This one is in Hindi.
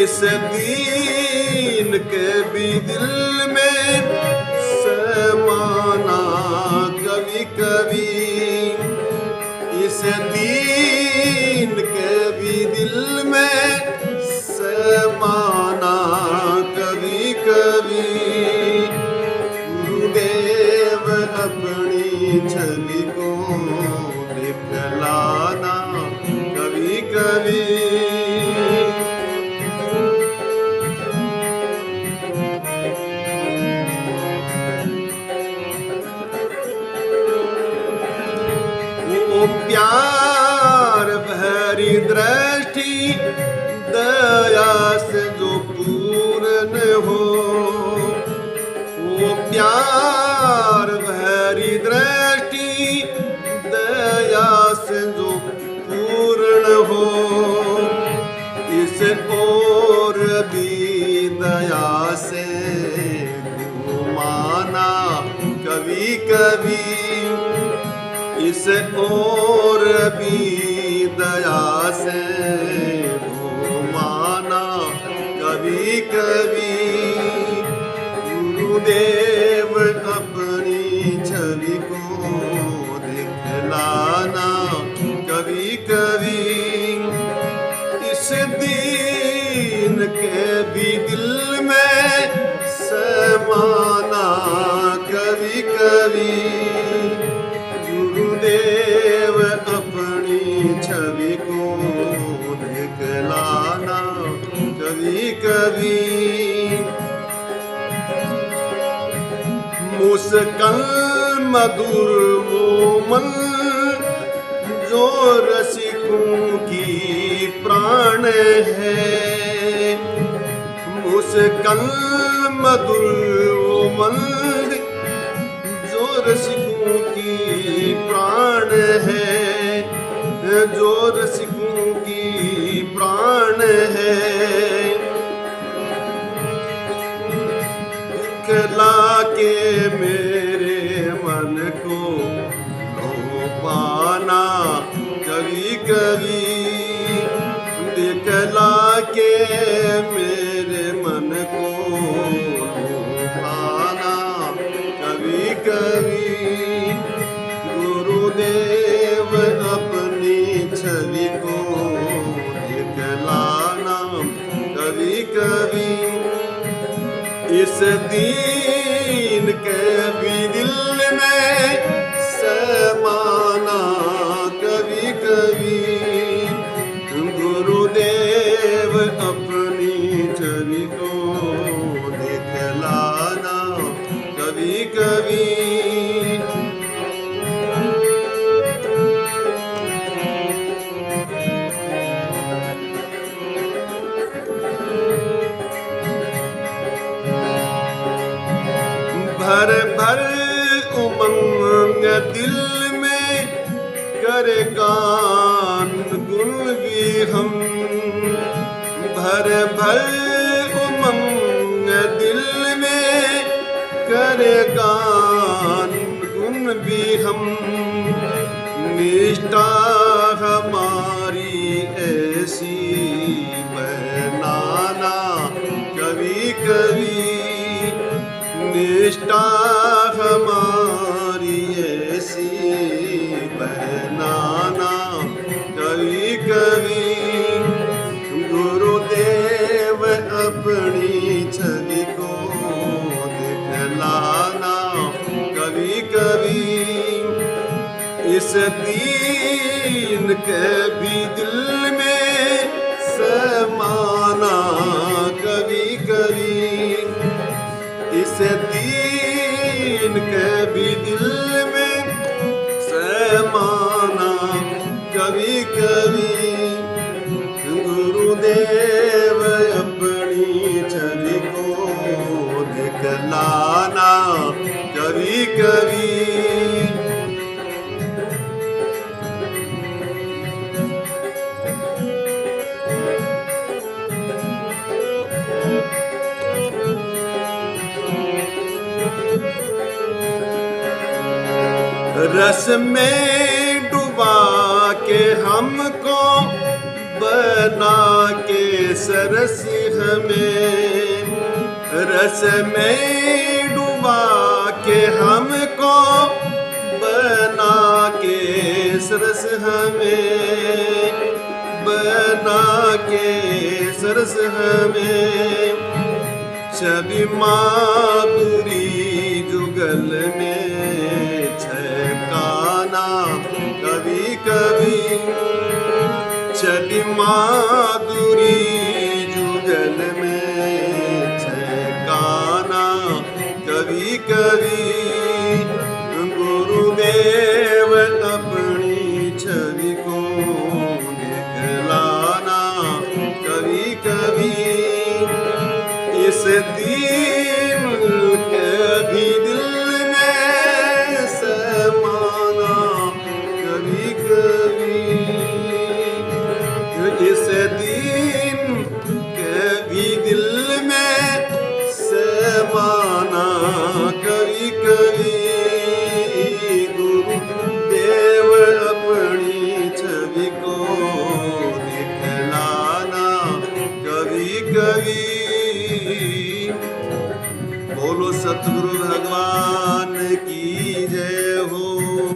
इस दीन के भी दिल में समाना कभी कभी, इस दीन के भी दिल में समाना कभी कभी। गुरुदेव अपनी छवि को दिखलाना कभी कभी। वो प्यार भरी दृष्टि दया से जो पूर्ण हो, वो प्यार भरी दृष्टि दया से जो पूर्ण हो, इस ओर भी दया से घुमाना कभी कभी, इस ओर भी दया से घुमाना कभी कभी। गुरुदेव अपनी छवि को दिखलाना कभी कभी, इस दीन के भी दिल में समाना कभी कभी। गुरुदेव अपनी छवि को दिखलाना कभी कभी। मुस्कान मधुर वो मन जो रसिकों की प्राण है, मुस्कान मधुर वो मन जो रसिकों की प्राण है, जो रसिकों की प्राण है। दिखला के मेरे मन को लो पाना कभी कभी, दिखला के मेरे मन को लो पाना कभी कभी। गुरुदेव अपनी छवि को दिखलाना कभी कभी, इस दीन के भी दिल में समाना कभी कभी। गुरुदेव अपनी छवि को दिखलाना कभी कभी। भर भर उमंग दिल में कर गान गुण भी हम, भर भर उमंग दिल में कर गान गुण भी हम। निष्ठा हमारी ऐसी बनाना कभी कभी, निष्ठा हमारी ऐसी बनाना कभी कभी। गुरुदेव अपनी छवि को दिखलाना कभी कभी, इस दीन के भी दिल में समाना कभी कभी, इस दीन के भी दिल में समाना कभी कभी। गुरुदेव अपनी छवि को दिखलाना कभी कभी। रस में डुबा के हमको बना के सरस हमें रस में डुबा के हमको बना के सरस हमें बना के सरस हमें छवि माधुरी जुगल में छकाना कभी कभी छवि माधुरी जुगल में छकाना कभी कभी गुरुदेव अपनी छवि को दिखलाना कभी कभी इस दी